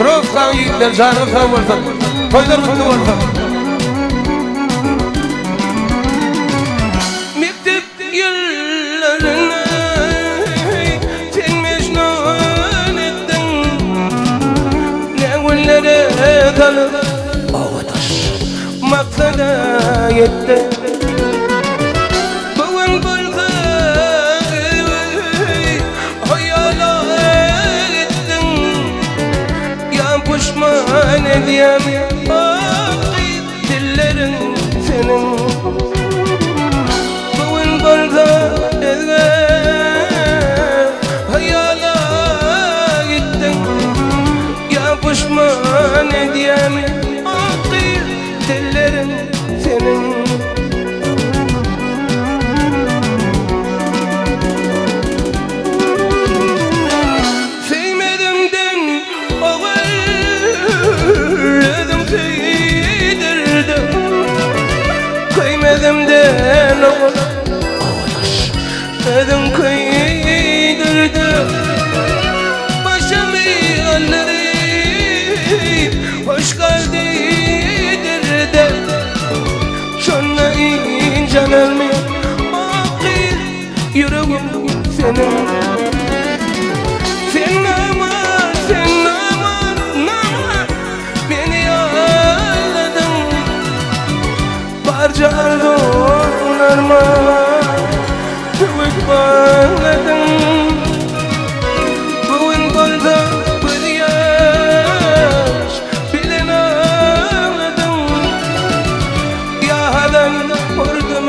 Rozkan yiğitler canı sağ olsun. Toylar kutlu olsun. Mektep yıllarını sen mecnun ettin. Ne günlere dalıp maksada yettin. Bugün buldu hayal ettin. Ya pişman edeyim dillerin senin. Bugün buldu hayal ettin. Ya pişman edeyim dillerin senin. Sevmedimden ağırladım sevdirdim. Kıymedimden ağırladım kıydırdım. Başımı alları hoş kaldirdim. Şuna incanelmi akıl yüreğim senin. Sen aman, sen aman, aman beni ağladın. Barca arzularıma kıvık bağladın. Bugün buldu bir yaş bilen ağladın. Yahadan vurdum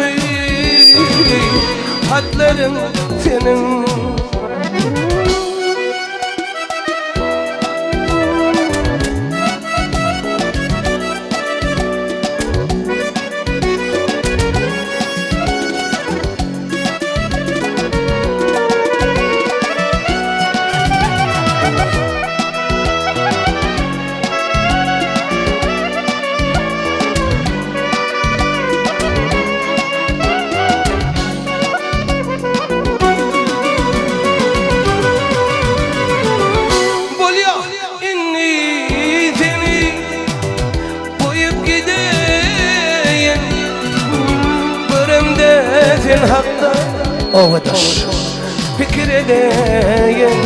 hatların senin. Sen hakta ovadaş fikir edeyim.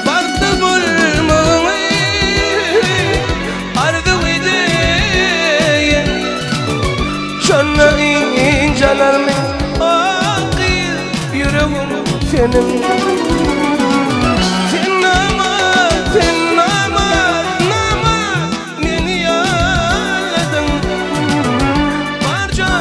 Bardı bulmamı ardı edeyim. Şuna incalar mı akıl yüreğim senin. Sen aman, sen aman, aman beni ağladın. Barca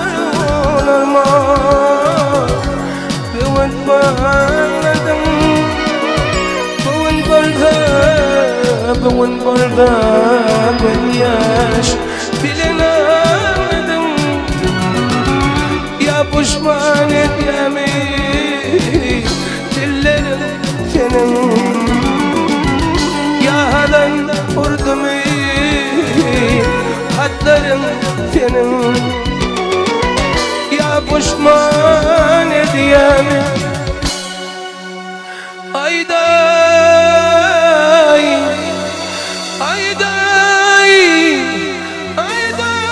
Bugün buldu bir yaş bilen ağladım. Ya pişman edeyim dillerin senin. Yalan vurdum hatların senin. Ya pişman edeyim ayday ayday ayday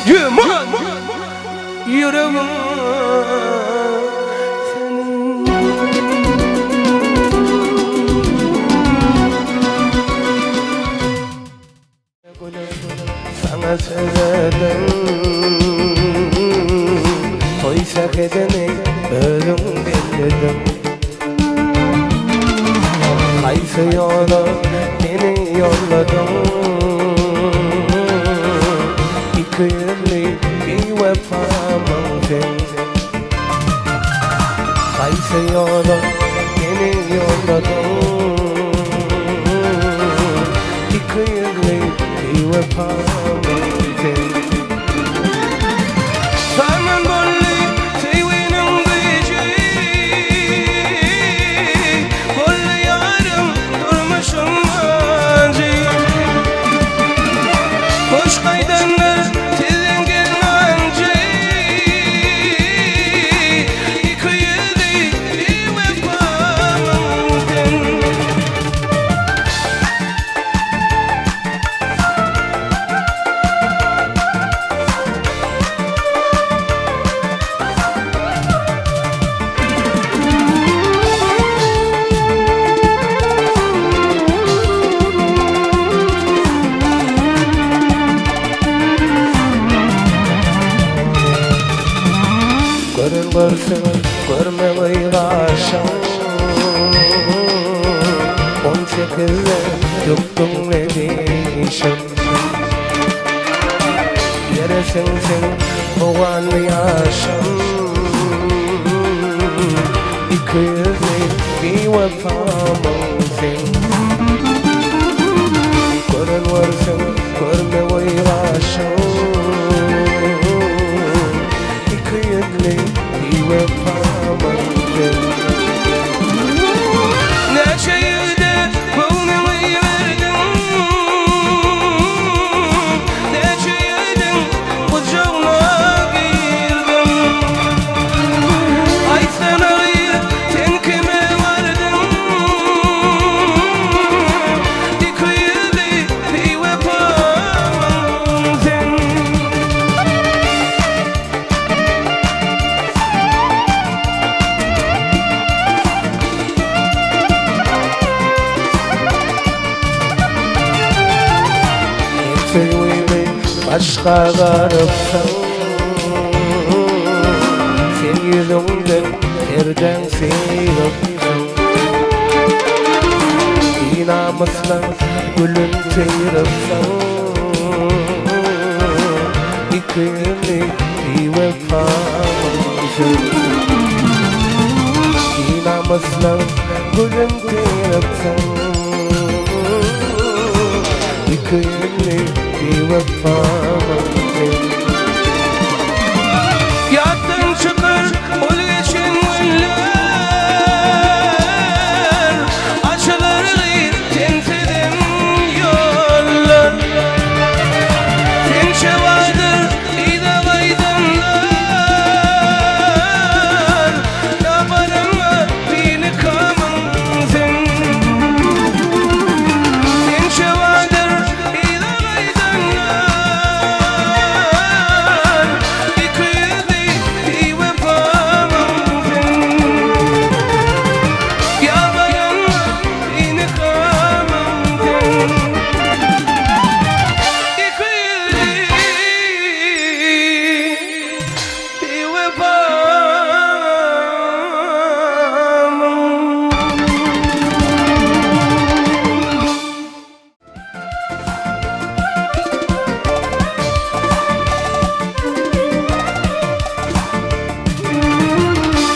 Cüman yüreğim senin. Sana söyledim oysa kedeni ölüm bildim. Kaysa yola beni yolladın. İki yüzlü bir vefamın sen. Kaysa yola beni yolladın. İki yüzlü bir vefamın sen. Zaman boyu sevinin gücü, boyu yarım durmuşum acı. Hoş kaydanlar sizin gelmence, iki yüzlü bir vefa. görsün görmemeyi aşam 18'de yoktum ne diyişim Yeresin sen doğan yaşam 200'lik bir vefamın sen Görün varsın görmemeyi aşam 200'lik bir vefamın sen Sevimi başka garipsen Sen yüzünden yerden sıyırıpsan İnamışla gülün sıyırıpsan 200'lik bir vefamın İnamışla gülün sıyırıpsan 200'lik bir vefamın Yattın çıkır ol geçin günler Açılır tenteden yollar Tençe vardır idam aydınlar Yaparım mı beni kamın sen Tençe vardır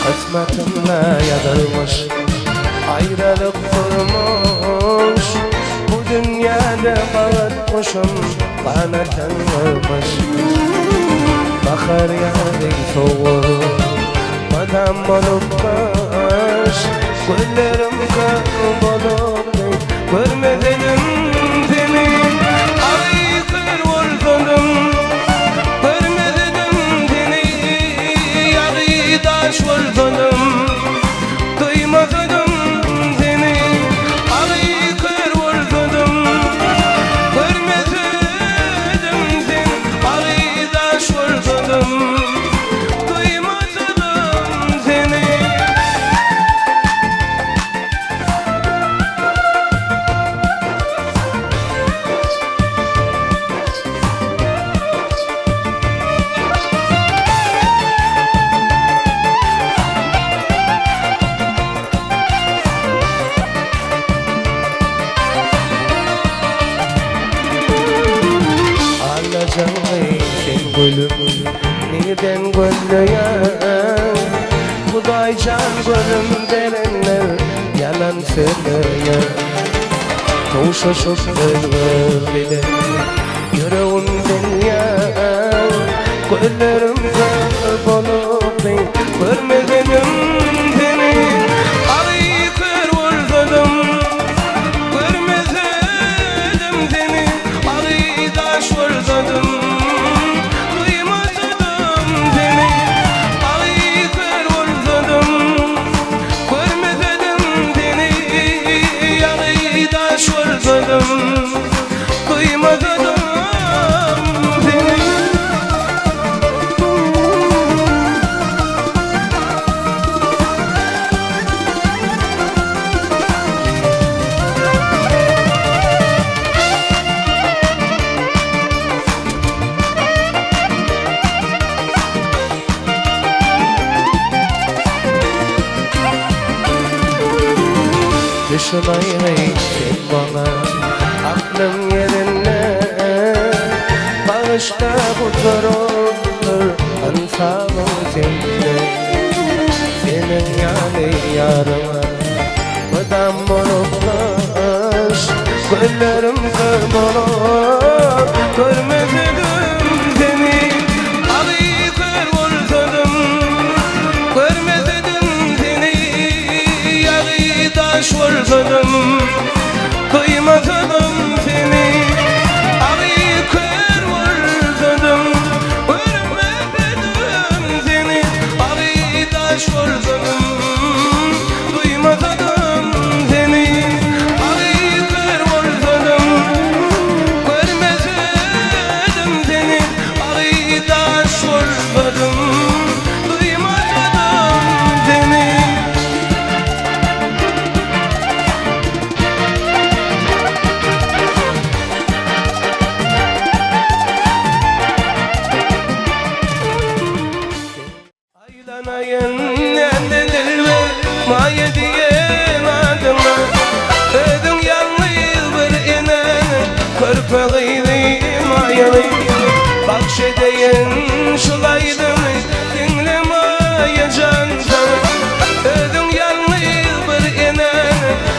Kısmetimle yazılmış Ayrılık kurmuş Bu dünyada bağırtmışım Bana tanırmış Bakar yağdın soğuk Madam olup kaş Güllerim kaybolup Görmedim seni Aykır vurdum Görmedim seni Yarıdaş vurdum Duymadım seni Aykır vurdum Görmedim seni Yarıdaş vurdum Duymadım seni Sen gülüm neden gönlüyen Kuday can gülüm derenler yalan söylüyor Kavuşuşup ölür bile yüreğimden yan Güllerim kaybolup görmedim seni Aykır vurdum görmedim seni Arıdaş vurdum Duymadım düşünayım bana aklım yerine bağışta huzurumdur ansamım sende senin yani yarıma mıdam olmuş güllerim kırmalar görmedim seni ağıyı kır vursadım görmedim seni ağıyı taş vursadım duymadım seni ağıyı kır vursadım görmedim seni ağıyı taş vursadım duymadım seni ağıyı kır vursadım görmedim seni ağıyı taş vursadım duymadım seni. Aylanayın nedir ve maye diyen adına ödün yalnız bir inen körpeliydi mayalı bahşedeyin şulaydım dinlemeyeceğim sana ödün yalnız bir inen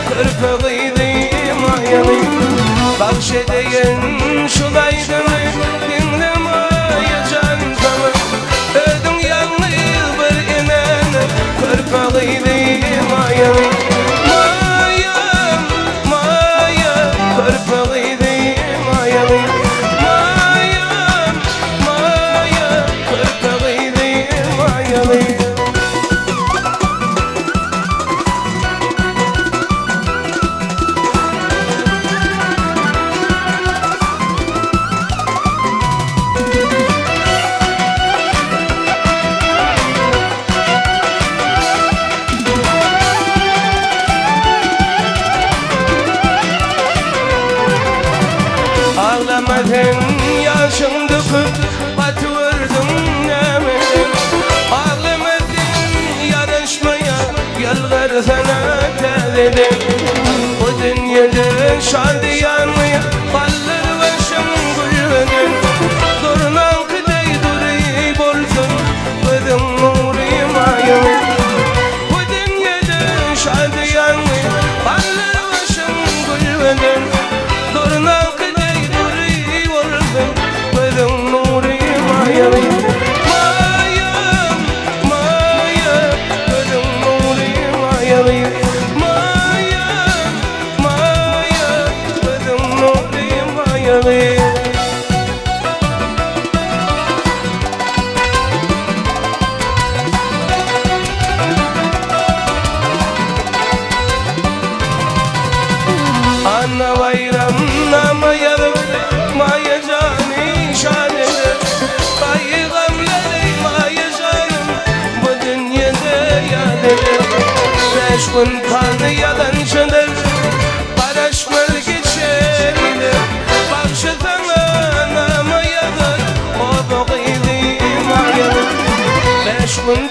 körpeliydi mayalı bahşedeyin şulaydım dinlemeyeceğim sana ödün yalnız bir inen körpeliydi mayalı mayam mayam körpeliydi mayalı mayam mayam körpeliydi mayalı. Ağlamadın yaşın döküp batırdın nemedim Ağlamadın yarışmaya yalvar sana dedim Bu dünyada şadiyanlıya ballar başım gülmedin Durnan kıday durayıp olsun Bıdım nurayım ayım Bu dünyada şadiyanlıya ballar başım gülmedin Durnan mayam mayam gülüm nuri mayam mayam mayam gülüm nuri mayam. Ana bayram namayarım maya cani şanedir bu dünyada yadedir Beş gün kanı yalancıdır Barışmır geçeridir Bakşıdan anama yadır O boğuydu mayadır Beş gün